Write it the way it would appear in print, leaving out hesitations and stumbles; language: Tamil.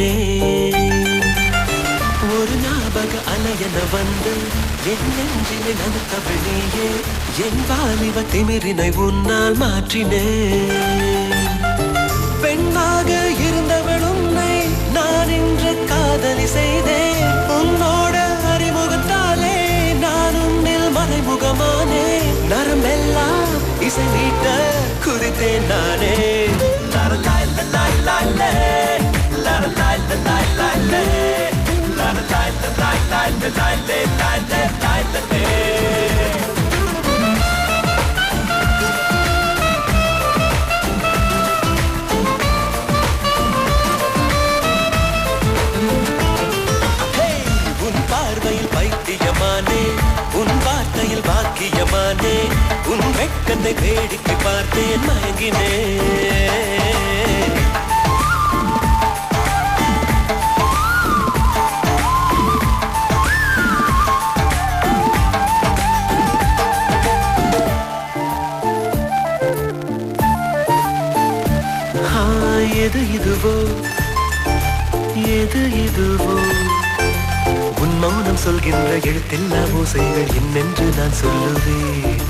மாறினேன். ஒரு ஞாபக அலையென வந்து என் நெஞ்சினை நடுத்தவள் நீயே. என் வாலிப திமிரினை உன்னால் மாற்றினேன். பெண்ணாக இருந்தவள் உன்னை நான் இன்று காதலி செய்தேன். உன்னோட அறிமுகத்தாலே நான் உன்னில் மறைமுகமானே. நரம்பெல்லாம் இசை மீட்ட குதித்தேன் நானே. லரலாய் லலாய் லாலே, லரலாய் லலாய் லாலே, லரலாய் லலாய் லாலே லாலே லாலே லாலே. பைத்தியமானே உன் வார்த்தையில் பாக்கியமானே. உன் வெட்கத்தை வேடிக்கை பார்த்தேன் மயங்கினே. எது இதுவோ எது இதுவோ உன் மௌனம் சொல்கின்ற எழுத்தில்லா ஓசைகள் என்னென்று நான் சொல்லுவேன்.